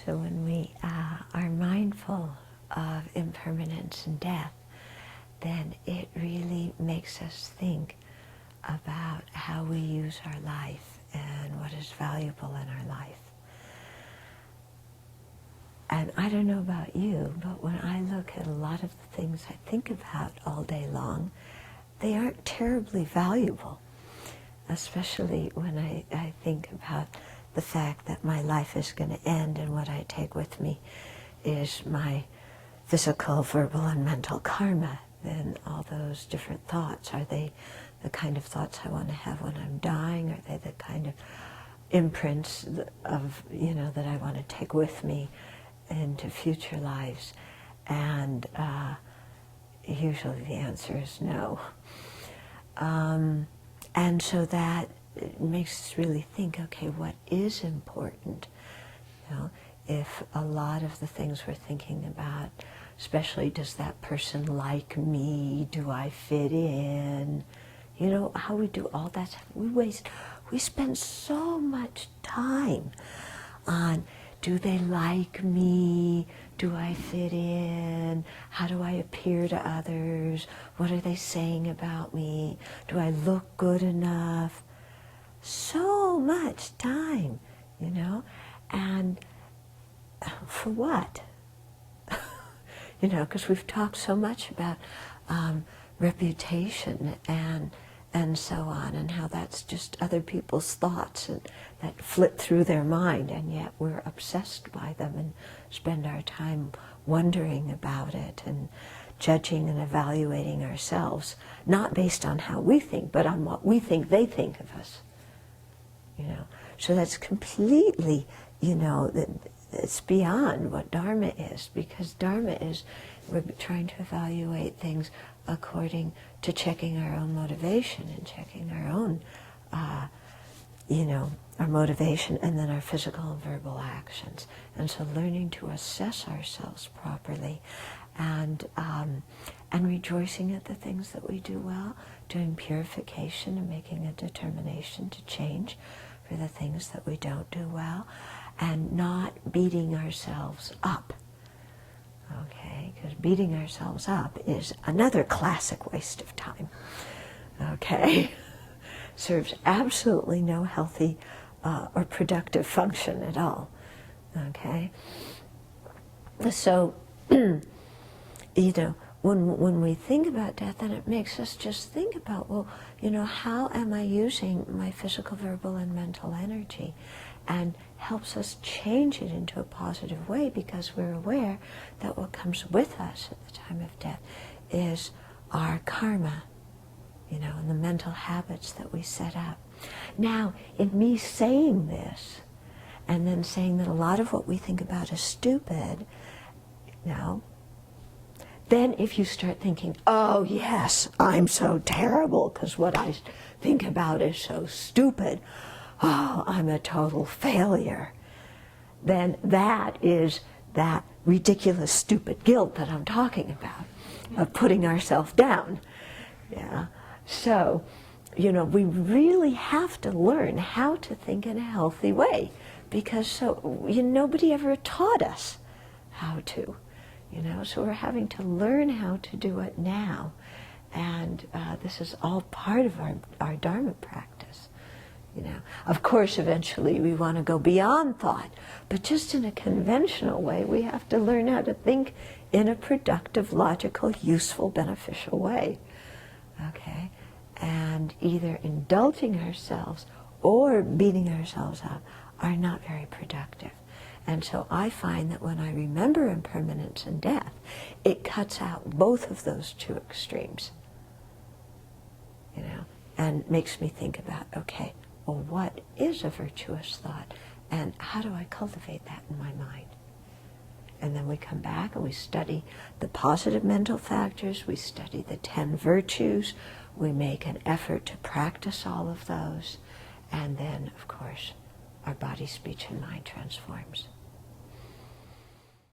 So when we are mindful of impermanence and death, then it really makes us think about how we use our life and what is valuable in our life. And I don't know about you, but when I look at a lot of the things I think about all day long, they aren't terribly valuable, especially when I think about the fact that my life is going to end and what I take with me is my physical, verbal, and mental karma. Then all those different thoughts, are they the kind of thoughts I want to have when I'm dying? Are they the kind of imprints of, that I want to take with me into future lives? And usually the answer is no. And so that makes us really think, okay, what is important? If a lot of the things we're thinking about, especially does that person like me, do I fit in, how we do all that stuff. We spend so much time on, do they like me? Do I fit in? How do I appear to others? What are they saying about me? Do I look good enough? So much time, and for what? Because we've talked so much about reputation and so on, and how that's just other people's thoughts that flit through their mind, and yet we're obsessed by them and spend our time wondering about it and judging and evaluating ourselves, not based on how we think, but on what we think they think of us. So that's completely, it's beyond what Dharma is, because Dharma is, we're trying to evaluate things according to checking our own motivation and checking our own, our motivation and then our physical and verbal actions. And so learning to assess ourselves properly and rejoicing at the things that we do well, doing purification and making a determination to change for the things that we don't do well, and not beating ourselves up. Okay, because beating ourselves up is another classic waste of time. Okay, serves absolutely no healthy or productive function at all. Okay, so when we think about death, then it makes us just think about, well, how am I using my physical, verbal, and mental energy? And helps us change it into a positive way, because we're aware that what comes with us at the time of death is our karma, and the mental habits that we set up. Now, in me saying this, and then saying that a lot of what we think about is stupid, then if you start thinking, oh yes, I'm so terrible because what I think about is so stupid, oh, I'm a total failure, then that is that ridiculous, stupid guilt that I'm talking about, of putting ourselves down. Yeah. So, we really have to learn how to think in a healthy way, because nobody ever taught us how to. So we're having to learn how to do it now, and this is all part of our Dharma practice. Of course, eventually we want to go beyond thought, but just in a conventional way, we have to learn how to think in a productive, logical, useful, beneficial way. Okay, and either indulging ourselves or beating ourselves up are not very productive. And so I find that when I remember impermanence and death, it cuts out both of those two extremes, and makes me think about, okay, well, what is a virtuous thought, and how do I cultivate that in my mind? And then we come back and we study the positive mental factors, we study the 10 virtues, we make an effort to practice all of those, and then, of course, our body, speech, and mind transforms.